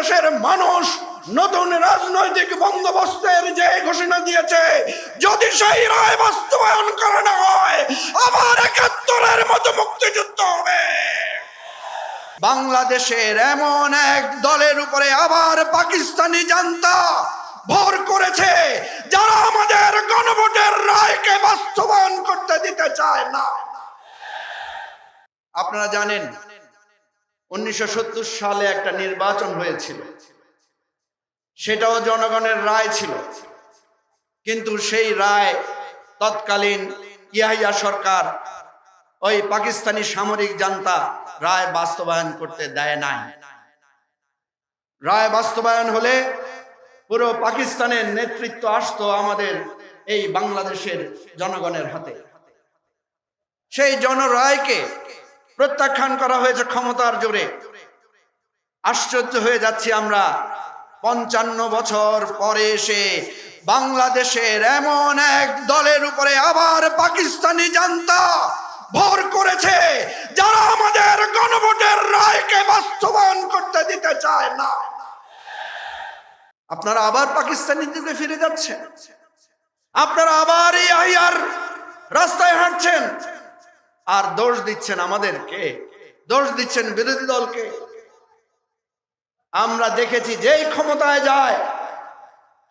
বাংলাদেশের মানুষ নতুন রাজনৈতিক বন্দোবস্তের যে ঘোষণা দিয়েছে, যদি সেই রায় বাস্তবায়ন করা না হয়, আবার ৭১-এর মতো মুক্তিযুদ্ধ হবে। বাংলাদেশের এমন এক দলের উপরে আবার পাকিস্তানি জান্তা ভর করেছে, যারা আমাদের গণভোটের রায়কে বাস্তবায়ন করতে দিতে চায় না। আপনারা জানেন ১৯৭০ সালে একটা নির্বাচন হয়েছিল, সেটাও জনগণের রায় ছিল, কিন্তু সেই রায় তৎকালীন ইয়াহিয়া সরকার, ওই পাকিস্তানি সামরিক জান্তা রায় বাস্তবায়ন করতে দেয় নাই। রায় বাস্তবায়ন হলে পুরো পাকিস্তানের নেতৃত্ব আসতো আমাদের এই বাংলাদেশের জনগণের হাতে। সেই জনরায়কে প্রত্যাখ্যান করা হয়েছে ক্ষমতার জোরে। আশ্চর্য হয়ে যাচ্ছি আমরা, ৫৫ বছর পরে এসে বাংলাদেশের এমন এক দলের উপরে আবার পাকিস্তানি জান্তা ভর করেছে, যারা আমাদের গণভোটের রায়কে বাস্তবায়ন করতে দিতে চায় না। আপনারা আবার পাকিস্তানি দিকে ফিরে যাচ্ছেন, আপনারা আবার এই ইয়াহিয়ার রাস্তায় হাঁটছেন, আর দোষ দিচ্ছেন আমাদেরকে, দোষ দিচ্ছেন বিরোধী দলকে। আমরা দেখেছি যেই ক্ষমতায় যায়,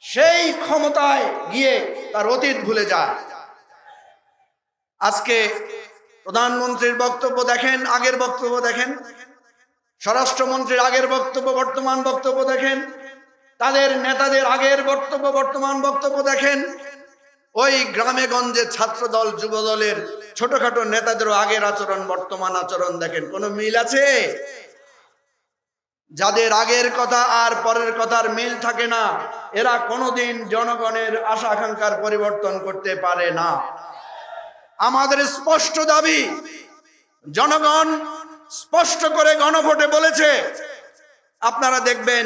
সেই ক্ষমতায় গিয়ে তার অতীত ভুলে যায়। আজকে প্রধানমন্ত্রীর বক্তব্য দেখেন, আগের বক্তব্য দেখেন, স্বরাষ্ট্রমন্ত্রীর আগের বক্তব্য, বর্তমান বক্তব্য দেখেন, তাদের নেতাদের আগের বক্তব্য, বর্তমান বক্তব্য দেখেন। ওই গ্রামে গঞ্জে ছাত্র দল, যুব দলের ছোটখাটো নেতাদেরও আগের আচরণ, বর্তমান আচরণ দেখেন, কোনো মিল আছে? যাদের আগের কথা আর পরের কথার মিল থাকে না, এরা কোনোদিন জনগণের আশা আকাঙ্ক্ষার পরিবর্তন করতে পারে না। আমাদের স্পষ্ট দাবি, জনগণ স্পষ্ট করে গণভোটে বলেছে, আপনারা দেখবেন,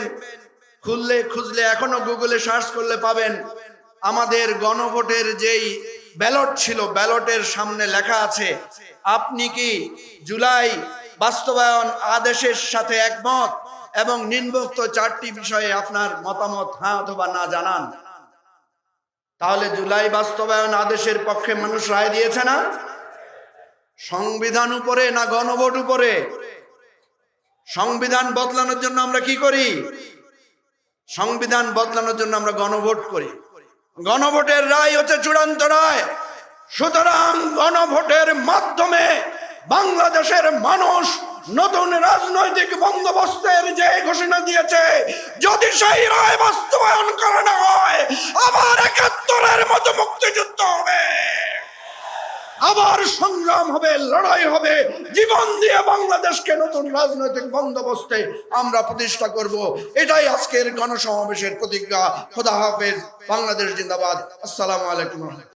খুঁজলে এখনো গুগলে সার্চ করলে পাবেন, আমাদের গণভোটের যেই ব্যালট ছিল, ব্যালটের সামনে লেখা আছে, আপনি কি জুলাই বাস্তবায়ন আদেশের সাথে একমত, এবং নিম্নোক্ত 4টি বিষয়ে আপনার মতামত হ্যাঁ অথবা না জানান। তাহলে জুলাই বাস্তবায়ন আদেশের পক্ষে মানুষ রায় দিয়েছে না? সংবিধান উপরে না গণভোট উপরে? সংবিধান বদলানোর জন্য আমরা কি করি? সংবিধান বদলানোর জন্য আমরা গণভোট করি। গণভোটের রায় হচ্ছে চূড়ান্ত রায়। সুতরাং গণভোটের মাধ্যমে বাংলাদেশের মানুষ নতুন রাজনৈতিক বন্দোবস্তের যে ঘোষণা দিয়েছে, যদি সেই রায় বাস্তবায়ন করা না হয়, আবার ৭১-এর মতো মুক্তিযুদ্ধ হবে, আবার সংগ্রাম হবে, লড়াই হবে, জীবন দিয়ে বাংলাদেশকে নতুন রাজনৈতিক বন্দোবস্তে আমরা প্রতিষ্ঠা করব। এটাই আজকের গণসমাবেশের প্রতিজ্ঞা। খোদা হাফেজ। বাংলাদেশ জিন্দাবাদ। আসসালামু আলাইকুম।